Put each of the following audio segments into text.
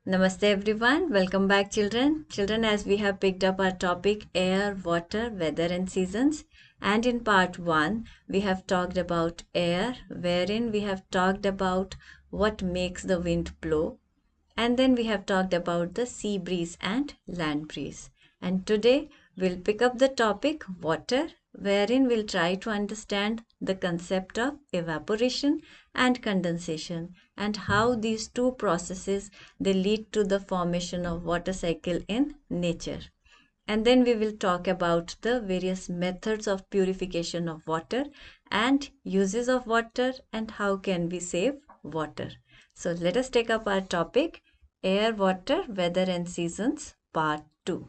Namaste everyone. Welcome back children. Children, as we have picked up our topic air, water, weather and seasons, and in part 1 we have talked about air, wherein we have talked about what makes the wind blow, and then we have talked about the sea breeze and land breeze. And today we'll pick up the topic water, wherein we'll try to understand the concept of evaporation and condensation and how these two processes they lead to the formation of water cycle in nature. And then we will talk about the various methods of purification of water and uses of water and how can we save water. So let us take up our topic air, water, weather and seasons part 2.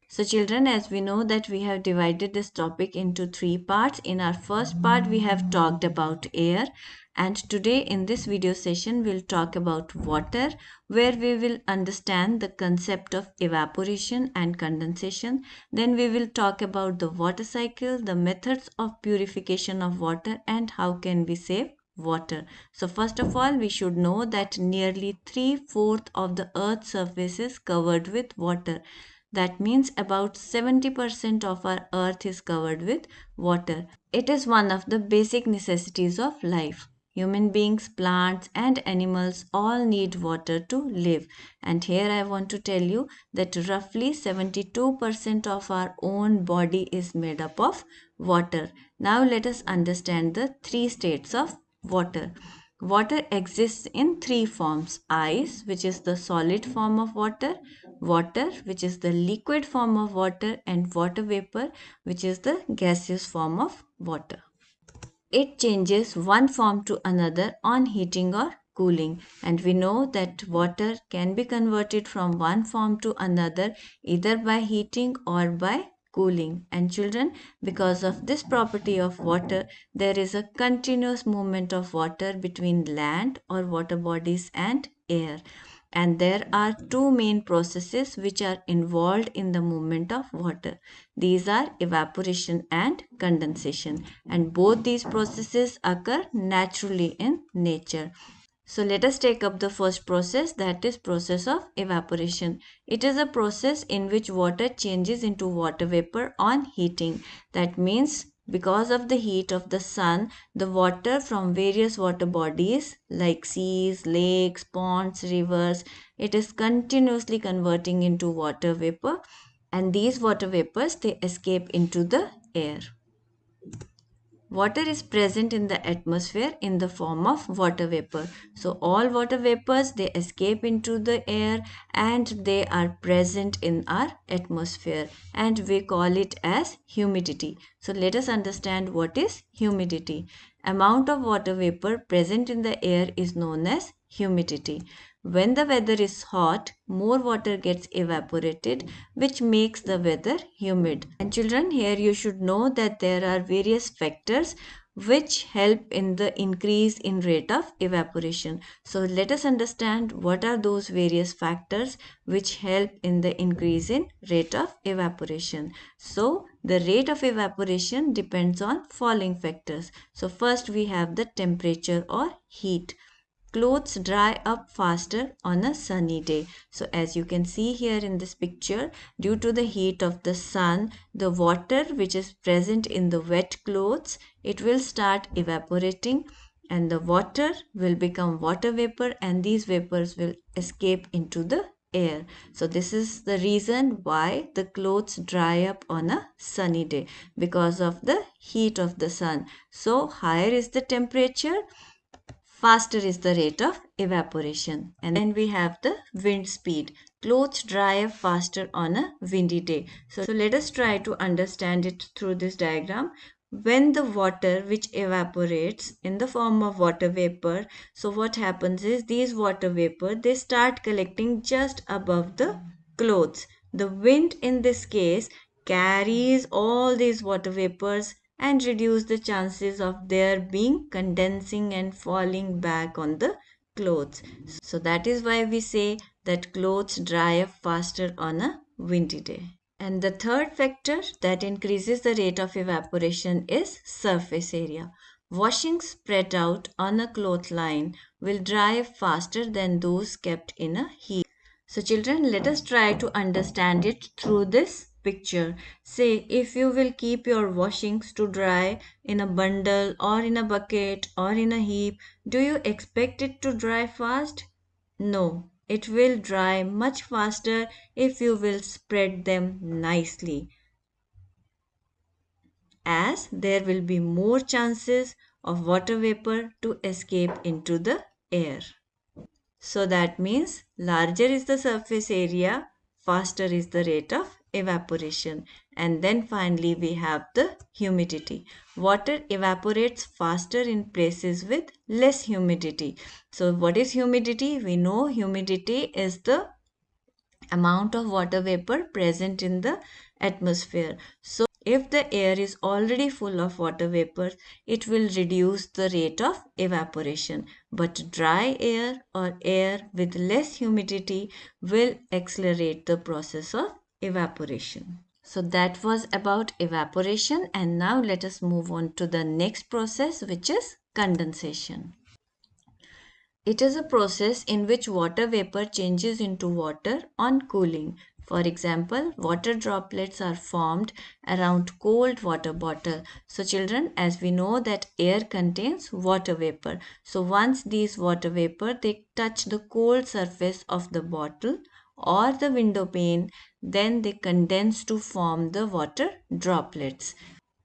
So children, as we know that we have divided this topic into 3 parts. In our first part, we have talked about air, and today in this video session, we'll talk about water, where we will understand the concept of evaporation and condensation. Then we will talk about the water cycle, the methods of purification of water, and how can we save water. So first of all, we should know that nearly 3/4 of the earth's surface is covered with water. That means about 70% of our earth is covered with water. It is one of the basic necessities of life. Human beings, plants and animals all need water to live. And here I want to tell you that roughly 72% of our own body is made up of water. Now let us understand the 3 states of water. Water exists in 3 forms: ice, which is the solid form of water, water, which is the liquid form of water, and water vapor, which is the gaseous form of water. It changes one form to another on heating or cooling, and we know that water can be converted from one form to another either by heating or by cooling. And children, because of this property of water, there is a continuous movement of water between land or water bodies and air. And there are two main processes which are involved in the movement of water. These are evaporation and condensation, and both these processes occur naturally in nature. So let us take up the first process, that is process of evaporation. It is a process in which water changes into water vapor on heating. That means because of the heat of the sun, the water from various water bodies like seas, lakes, ponds, rivers, it is continuously converting into water vapor, and these water vapors they escape into the air. Water is present in the atmosphere in the form of water vapor. So all water vapors they escape into the air and they are present in our atmosphere, and we call it as humidity. So let us understand what is humidity. Amount of water vapor present in the air is known as humidity. When the weather is hot, more water gets evaporated, which makes the weather humid. And children, here you should know that there are various factors which help in the increase in rate of evaporation. So let us understand what are those various factors which help in the increase in rate of evaporation. So the rate of evaporation depends on following factors. So first we have the temperature or heat. Clothes dry up faster on a sunny day. So as you can see here in this picture, due to the heat of the sun, the water which is present in the wet clothes, it will start evaporating and the water will become water vapor, and these vapors will escape into the air. So this is the reason why the clothes dry up on a sunny day, because of the heat of the sun. So higher is the temperature, faster is the rate of evaporation. And then we have the wind speed. Clothes dry up faster on a windy day. So let us try to understand it through this diagram. When the water which evaporates in the form of water vapor, so what happens is these water vapor they start collecting just above the clothes. The wind in this case carries all these water vapors and reduce the chances of their being condensing and falling back on the clothes. So that is why we say that clothes dry up faster on a windy day. And the third factor that increases the rate of evaporation is surface area. Washing spread out on a clothesline will dry faster than those kept in a heap. So children, let us try to understand it through this picture. Say, if you will keep your washings to dry in a bundle or in a bucket or in a heap, do you expect it to dry fast? No, it will dry much faster if you will spread them nicely, as there will be more chances of water vapor to escape into the air. So that means larger is the surface area, faster is the rate of evaporation. And then finally we have the humidity. Water evaporates faster in places with less humidity. So what is humidity? We know humidity is the amount of water vapor present in the atmosphere. So if the air is already full of water vapor, it will reduce the rate of evaporation. But dry air or air with less humidity will accelerate the process of evaporation. So that was about evaporation, and now let us move on to the next process, which is condensation. It is a process in which water vapor changes into water on cooling. For example, water droplets are formed around cold water bottle. So children, as we know that air contains water vapor. So once these water vapor, they touch the cold surface of the bottle or the window pane, then they condense to form the water droplets.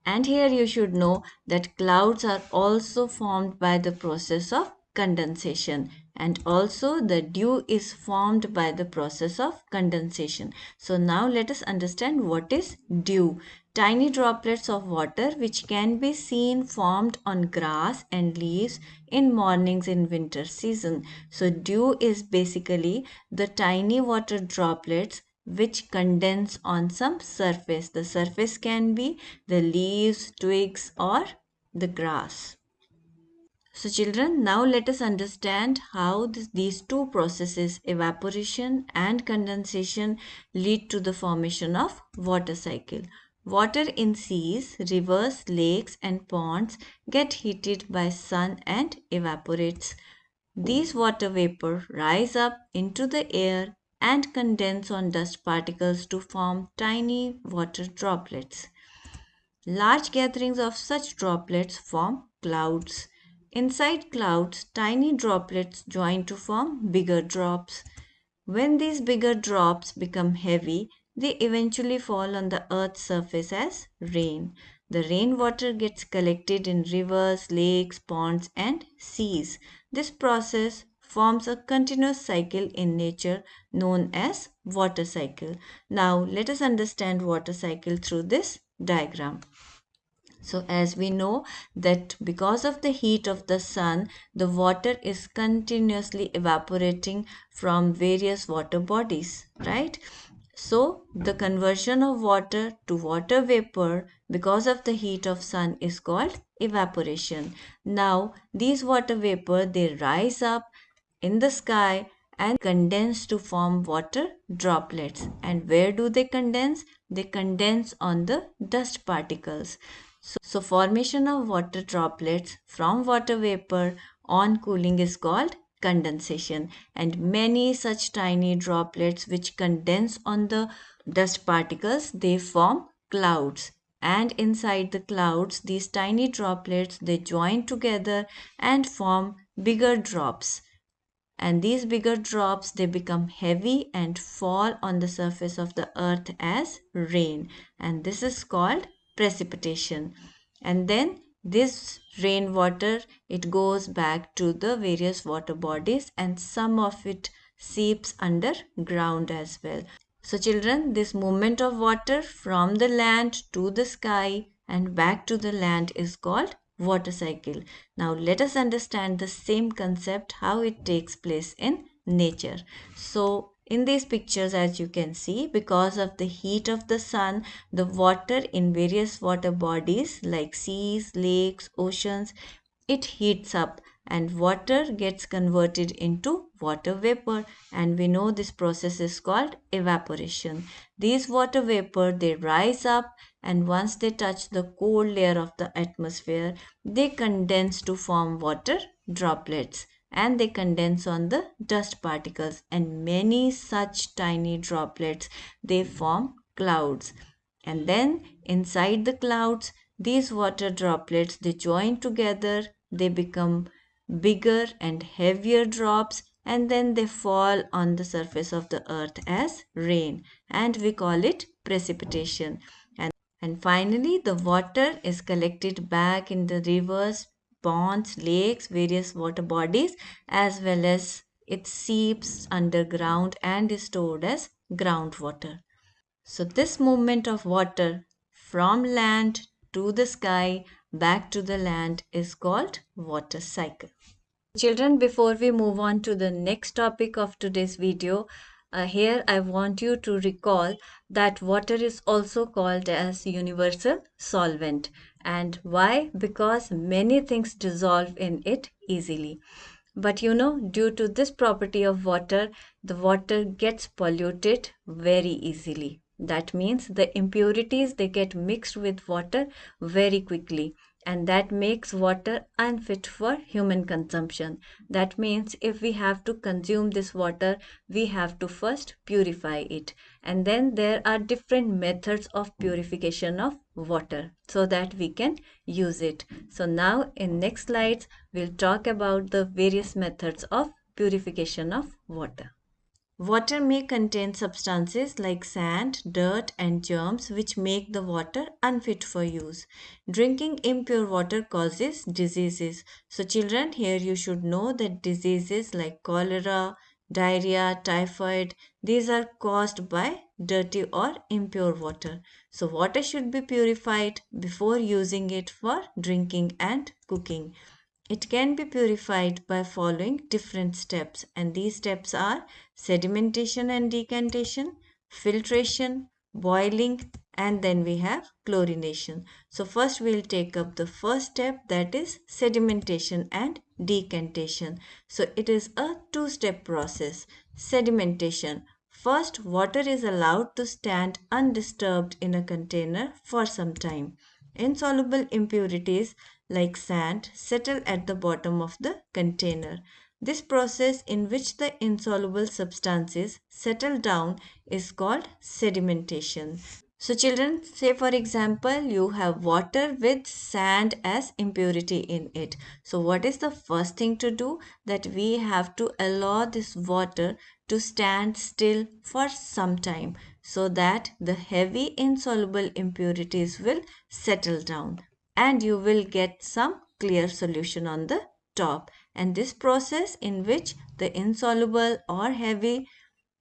And here you should know that clouds are also formed by the process of condensation, and also the dew is formed by the process of condensation. So now let us understand what is dew. Tiny droplets of water which can be seen formed on grass and leaves in mornings in winter season. So dew is basically the tiny water droplets which condense on some surface. The surface can be the leaves, twigs, or the grass. So children, now let us understand how these two processes, evaporation and condensation, lead to the formation of water cycle. Water in seas, rivers, lakes and ponds get heated by sun and evaporates. These water vapor rise up into the air and condense on dust particles to form tiny water droplets. Large gatherings of such droplets form clouds. Inside clouds, tiny droplets join to form bigger drops. When these bigger drops become heavy, they eventually fall on the earth's surface as rain. The rainwater gets collected in rivers, lakes, ponds, and seas. This process forms a continuous cycle in nature known as water cycle. Now, let us understand water cycle through this diagram. So as we know that because of the heat of the sun, the water is continuously evaporating from various water bodies, right? So the conversion of water to water vapor because of the heat of sun is called evaporation. Now these water vapor, they rise up in the sky and condense to form water droplets. And where do they condense? They condense on the dust particles. So formation of water droplets from water vapor on cooling is called condensation, and many such tiny droplets which condense on the dust particles, they form clouds. And inside the clouds, these tiny droplets, they join together and form bigger drops. And these bigger drops, they become heavy and fall on the surface of the earth as rain, and this is called precipitation. And then this rainwater, it goes back to the various water bodies, and some of it seeps underground as well. So children, this movement of water from the land to the sky and back to the land is called water cycle. Now let us understand the same concept, how it takes place in nature. So in these pictures, as you can see, because of the heat of the sun, the water in various water bodies like seas, lakes, oceans, it heats up and water gets converted into water vapor, and we know this process is called evaporation. These water vapor, they rise up, and once they touch the cold layer of the atmosphere, they condense to form water droplets. and they condense on the dust particles, and many such tiny droplets, they form clouds. And then inside the clouds, these water droplets, they join together, they become bigger and heavier drops, and then they fall on the surface of the earth as rain, and we call it precipitation. And finally, the water is collected back in the rivers, ponds, lakes, various water bodies, as well as it seeps underground and is stored as groundwater. So, this movement of water from land to the sky back to the land is called water cycle. Children, before we move on to the next topic of today's video, here I want you to recall that water is also called as universal solvent. And why? Because many things dissolve in it easily. But due to this property of water, the water gets polluted very easily. That means the impurities, they get mixed with water very quickly, and that makes water unfit for human consumption. That means if we have to consume this water, we have to first purify it. And then there are different methods of purification of water so that we can use it. So now in next slides, we'll talk about the various methods of purification of water. Water may contain substances like sand, dirt, and germs which make the water unfit for use. Drinking impure water causes diseases. So, children, here you should know that diseases like cholera, diarrhea, typhoid, these are caused by dirty or impure water. So, water should be purified before using it for drinking and cooking. It can be purified by following different steps, and these steps are sedimentation and decantation, filtration, boiling, and then we have chlorination. So, first we'll take up the first step, that is sedimentation and decantation. So, it is a two-step process. Sedimentation. First, water is allowed to stand undisturbed in a container for some time. Insoluble impurities like sand settle at the bottom of the container. This process in which the insoluble substances settle down is called sedimentation. So children, say for example, you have water with sand as impurity in it. So what is the first thing to do? That we have to allow this water to stand still for some time so that the heavy insoluble impurities will settle down and you will get some clear solution on the top. And this process in which the insoluble or heavy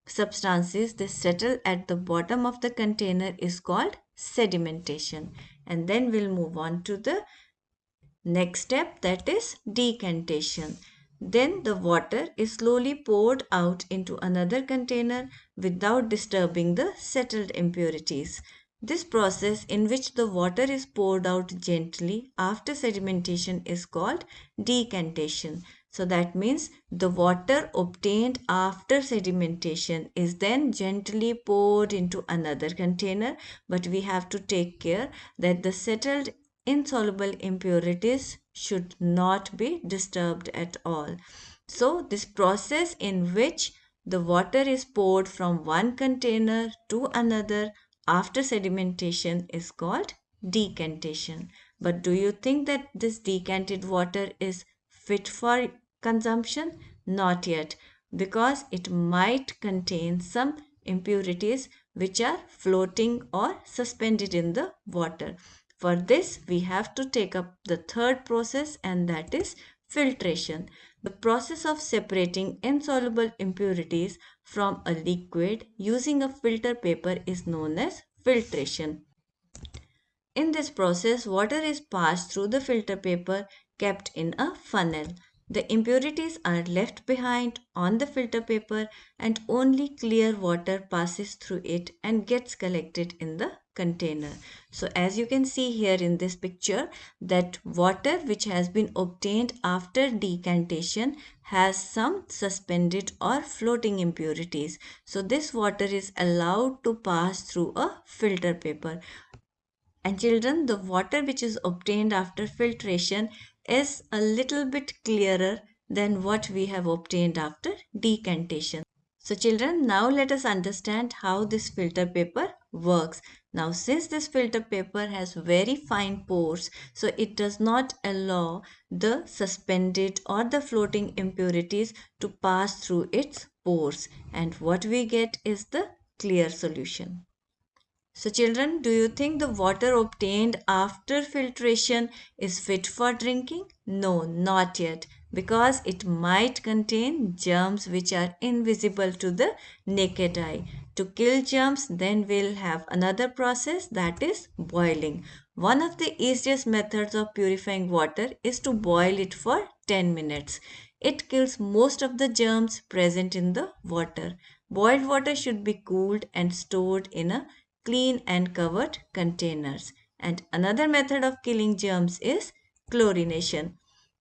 substances they settle at the bottom of the container is called sedimentation. And then we'll move on to the next step, that is decantation. Then the water is slowly poured out into another container without disturbing the settled impurities. This process in which the water is poured out gently after sedimentation is called decantation. So that means the water obtained after sedimentation is then gently poured into another container, but we have to take care that the settled insoluble impurities should not be disturbed at all. So, this process in which the water is poured from one container to another after sedimentation is called decantation. But do you think that this decanted water is fit for consumption? Not yet, because it might contain some impurities which are floating or suspended in the water. For this, we have to take up the third process, and that is filtration. The process of separating insoluble impurities from a liquid using a filter paper is known as filtration. In this process, water is passed through the filter paper kept in a funnel. The impurities are left behind on the filter paper and only clear water passes through it and gets collected in the container. So as you can see here in this picture, that water which has been obtained after decantation has some suspended or floating impurities. So this water is allowed to pass through a filter paper. And children, the water which is obtained after filtration is a little bit clearer than what we have obtained after decantation. So children, now let us understand how this filter paper works. Now since this filter paper has very fine pores, so it does not allow the suspended or the floating impurities to pass through its pores, and what we get is the clear solution. So children, do you think the water obtained after filtration is fit for drinking? No, not yet, because it might contain germs which are invisible to the naked eye. To kill germs, then we'll have another process, that is boiling. One of the easiest methods of purifying water is to boil it for 10 minutes. It kills most of the germs present in the water. Boiled water should be cooled and stored in a clean and covered containers. And another method of killing germs is chlorination.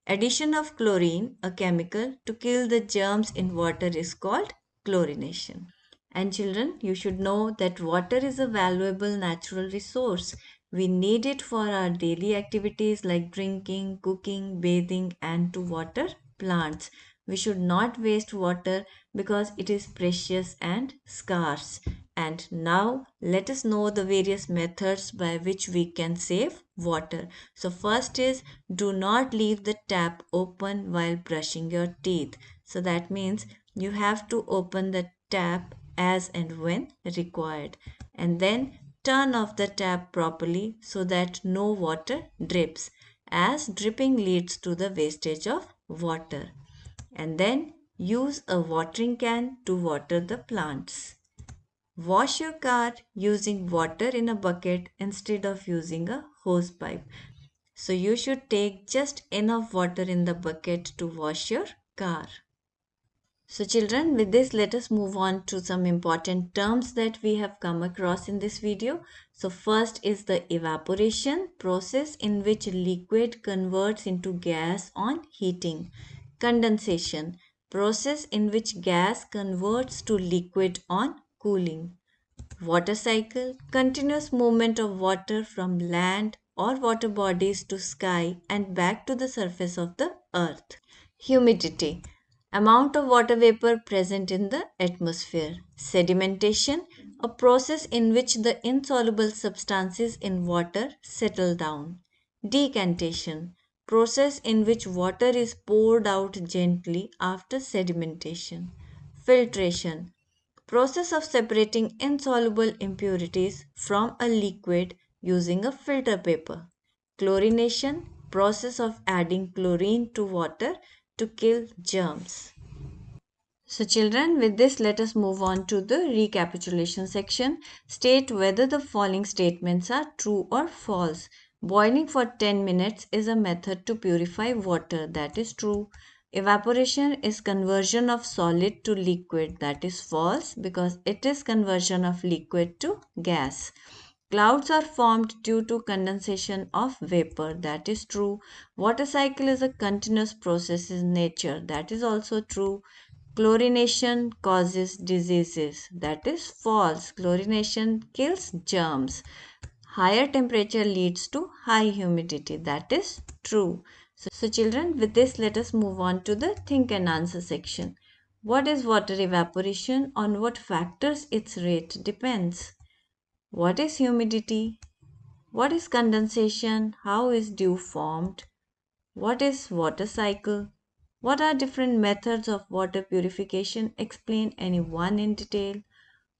Addition of chlorine, a chemical, to kill the germs in water is called chlorination. And children, you should know that water is a valuable natural resource. We need it for our daily activities like drinking, cooking, bathing, and to water plants. We should not waste water because it is precious and scarce. And now let us know the various methods by which we can save water. So first is, do not leave the tap open while brushing your teeth. So that means you have to open the tap as and when required, and then turn off the tap properly so that no water drips, as dripping leads to the wastage of water. And then use a watering can to water the plants. Wash your car using water in a bucket instead of using a hose pipe. So you should take just enough water in the bucket to wash your car. So children, with this let us move on to some important terms that we have come across in this video. So first is the evaporation process in which liquid converts into gas on heating. Condensation process in which gas converts to liquid on cooling. Water cycle, continuous movement of water from land or water bodies to sky and back to the surface of the earth. Humidity, amount of water vapor present in the atmosphere. Sedimentation, a process in which the insoluble substances in water settle down. Decantation, process in which water is poured out gently after sedimentation. Filtration, process of separating insoluble impurities from a liquid using a filter paper. Chlorination, process of adding chlorine to water to kill germs. So children, with this let us move on to the recapitulation section. State whether the following statements are true or false. Boiling for 10 minutes is a method to purify water. That is true. Evaporation is conversion of solid to liquid. That is false because it is conversion of liquid to gas. Clouds are formed due to condensation of vapor. That is true. Water cycle is a continuous process in nature. That is also true. Chlorination causes diseases. That is false. Chlorination kills germs. Higher temperature leads to high humidity. That is true. So children, with this let us move on to the think and answer section. What is water evaporation? On what factors its rate depends? What is humidity? What is condensation? How is dew formed? What is water cycle? What are different methods of water purification? Explain any one in detail.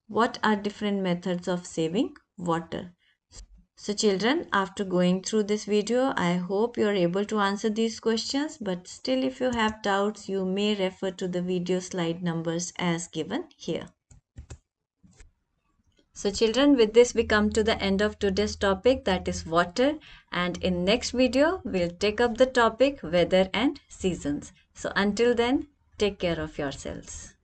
What are different methods of saving water? So children, after going through this video, I hope you are able to answer these questions, but still if you have doubts, you may refer to the video slide numbers as given here. So children, with this we come to the end of today's topic, that is water, and in next video we'll take up the topic weather and seasons. So until then, take care of yourselves.